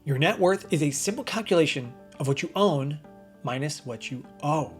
Your net worth is a simple calculation of what you own minus what you owe.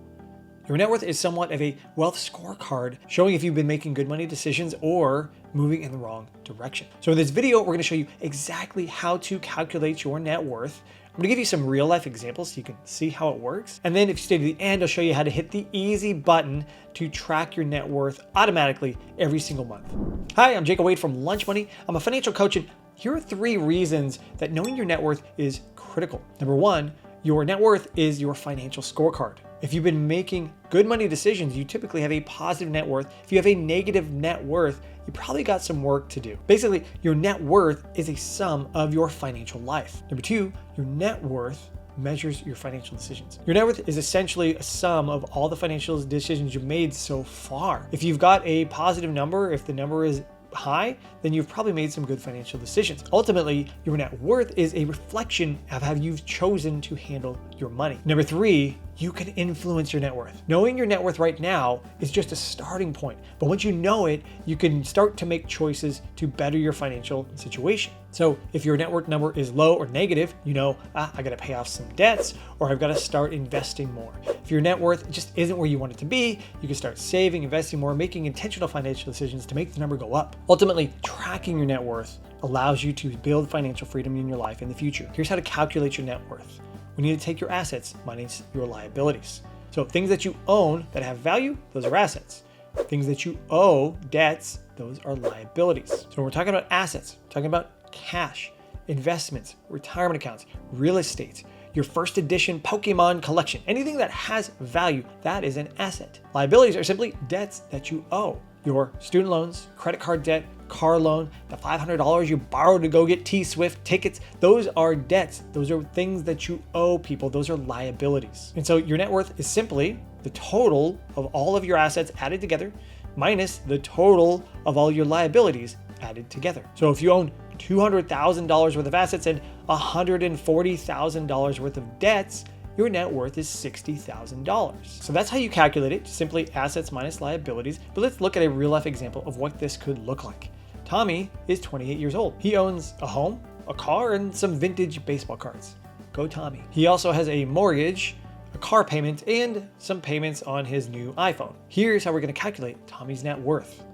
Your net worth is somewhat of a wealth scorecard showing if you've been making good money decisions or moving in the wrong direction. So in this video, we're going to show you exactly how to calculate your net worth. I'm going to give you some real life examples so you can see how it works. And then if you stay to the end, I'll show you how to hit the easy button to track your net worth automatically every single month. Hi, I'm Jacob Wade from Lunch Money. I'm a financial coach, and here are 3 reasons that knowing your net worth is critical. Number 1, your net worth is your financial scorecard. If you've been making good money decisions, you typically have a positive net worth. If you have a negative net worth, you probably got some work to do. Basically, your net worth is a sum of your financial life. Number 2, your net worth measures your financial decisions. Your net worth is essentially a sum of all the financial decisions you've made so far. If you've got a positive number, if the number is high, then you've probably made some good financial decisions. Ultimately, your net worth is a reflection of how you've chosen to handle your money. Number 3, you can influence your net worth. Knowing your net worth right now is just a starting point, but once you know it, you can start to make choices to better your financial situation. So if your net worth number is low or negative, you know, I gotta pay off some debts, or I've gotta start investing more. If your net worth just isn't where you want it to be, you can start saving, investing more, making intentional financial decisions to make the number go up. Ultimately, tracking your net worth allows you to build financial freedom in your life in the future. Here's how to calculate your net worth. We need to take your assets minus your liabilities. So things that you own that have value, those are assets. Things that you owe, debts, those are liabilities. So when we're talking about assets, we're talking about cash, investments, retirement accounts, real estate, your first edition Pokémon collection, anything that has value, that is an asset. Liabilities are simply debts that you owe. Your student loans, credit card debt, car loan, the $500 you borrowed to go get T-Swift tickets, those are debts. Those are things that you owe people. Those are liabilities. And so your net worth is simply the total of all of your assets added together minus the total of all your liabilities added together. So if you own $200,000 worth of assets and $140,000 worth of debts, your net worth is $60,000. So that's how you calculate it, simply assets minus liabilities. But let's look at a real life example of what this could look like. Tommy is 28 years old. He owns a home, a car, and some vintage baseball cards. Go Tommy. He also has a mortgage, a car payment, and some payments on his new iPhone. Here's how we're gonna calculate Tommy's net worth.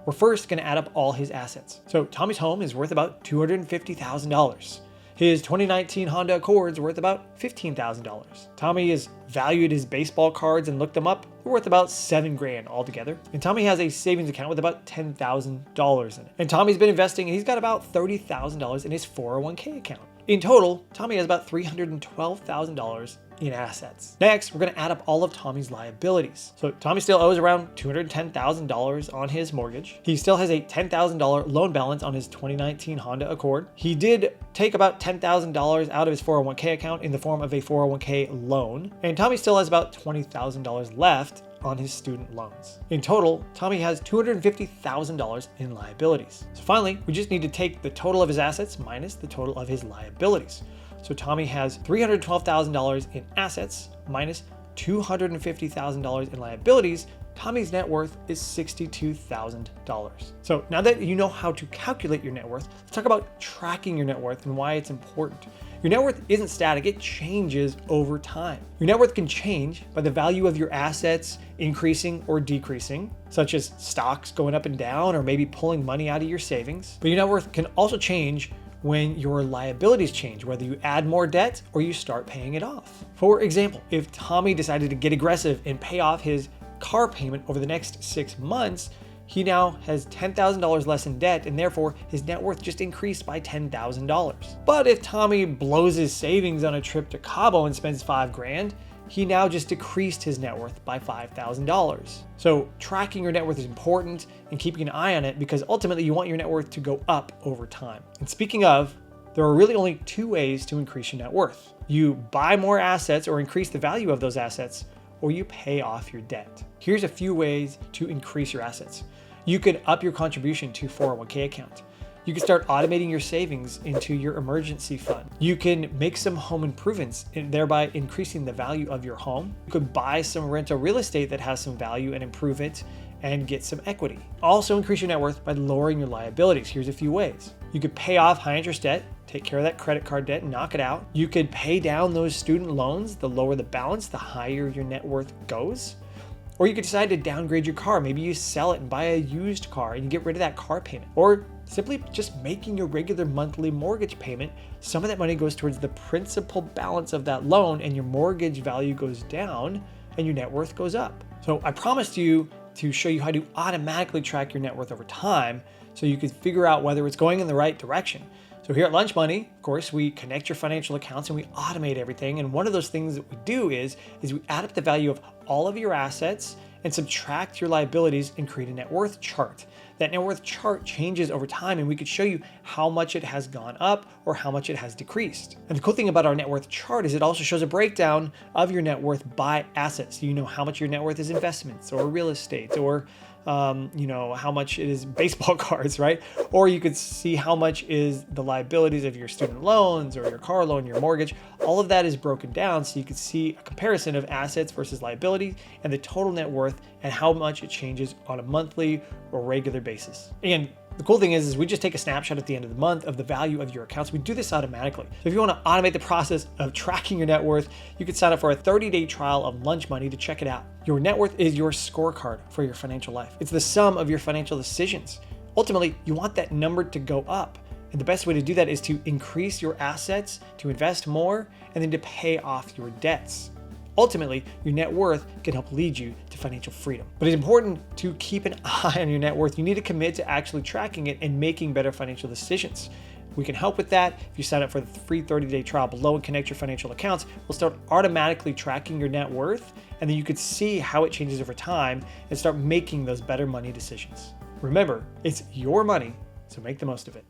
We're first gonna add up all his assets. So Tommy's home is worth about $250,000. His 2019 Honda Accord's worth about $15,000. Tommy has valued his baseball cards and looked them up. They're worth about $7,000 altogether. And Tommy has a savings account with about $10,000 in it. And Tommy's been investing, and he's got about $30,000 in his 401k account. In total, Tommy has about $312,000 in assets. Next, we're gonna add up all of Tommy's liabilities. So Tommy still owes around $210,000 on his mortgage. He still has a $10,000 loan balance on his 2019 Honda Accord. He did take about $10,000 out of his 401k account in the form of a 401k loan. And Tommy still has about $20,000 left on his student loans. In total, Tommy has $250,000 in liabilities. So finally, we just need to take the total of his assets minus the total of his liabilities. So Tommy has $312,000 in assets minus $250,000 in liabilities. Tommy's net worth is $62,000. So now that you know how to calculate your net worth, let's talk about tracking your net worth and why it's important. Your net worth isn't static, it changes over time. Your net worth can change by the value of your assets increasing or decreasing, such as stocks going up and down, or maybe pulling money out of your savings. But your net worth can also change when your liabilities change, whether you add more debt or you start paying it off. For example, if Tommy decided to get aggressive and pay off his car payment over the next 6 months, he now has $10,000 less in debt, and therefore his net worth just increased by $10,000. But if Tommy blows his savings on a trip to Cabo and spends $5,000, he now just decreased his net worth by $5,000. So tracking your net worth is important and keeping an eye on it, because ultimately you want your net worth to go up over time. And speaking of, there are really only 2 ways to increase your net worth. You buy more assets or increase the value of those assets, or you pay off your debt. Here's a few ways to increase your assets. You could up your contribution to 401k account. You can start automating your savings into your emergency fund. You can make some home improvements and thereby increasing the value of your home. You could buy some rental real estate that has some value and improve it and get some equity. Also increase your net worth by lowering your liabilities. Here's a few ways. You could pay off high interest debt take care of that credit card debt and knock it out. You could pay down those student loans. The lower the balance, the higher your net worth goes. Or you could decide to downgrade your car. Maybe you sell it and buy a used car and you get rid of that car payment. Or simply just making your regular monthly mortgage payment. Some of that money goes towards the principal balance of that loan and your mortgage value goes down and your net worth goes up. So I promised you to show you how to automatically track your net worth over time so you could figure out whether it's going in the right direction. So here at Lunch Money, of course, we connect your financial accounts and we automate everything. And one of those things that we do is we add up the value of all of your assets and subtract your liabilities and create a net worth chart. That net worth chart changes over time and we could show you how much it has gone up or how much it has decreased. And the cool thing about our net worth chart is it also shows a breakdown of your net worth by assets. So you know how much your net worth is investments or real estate or how much it is baseball cards, right? Or you could see how much is the liabilities of your student loans or your car loan, your mortgage. All of that is broken down so you can see a comparison of assets versus liability and the total net worth and how much it changes on a monthly or regular basis. And the cool thing is we just take a snapshot at the end of the month of the value of your accounts. We do this automatically. So if you want to automate the process of tracking your net worth, you can sign up for a 30-day trial of Lunch Money to check it out. Your net worth is your scorecard for your financial life. It's the sum of your financial decisions. Ultimately, you want that number to go up. And the best way to do that is to increase your assets, to invest more, and then to pay off your debts. Ultimately, your net worth can help lead you to financial freedom. But it's important to keep an eye on your net worth. You need to commit to actually tracking it and making better financial decisions. We can help with that. If you sign up for the free 30-day trial below and connect your financial accounts, we'll start automatically tracking your net worth, and then you could see how it changes over time and start making those better money decisions. Remember, it's your money, so make the most of it.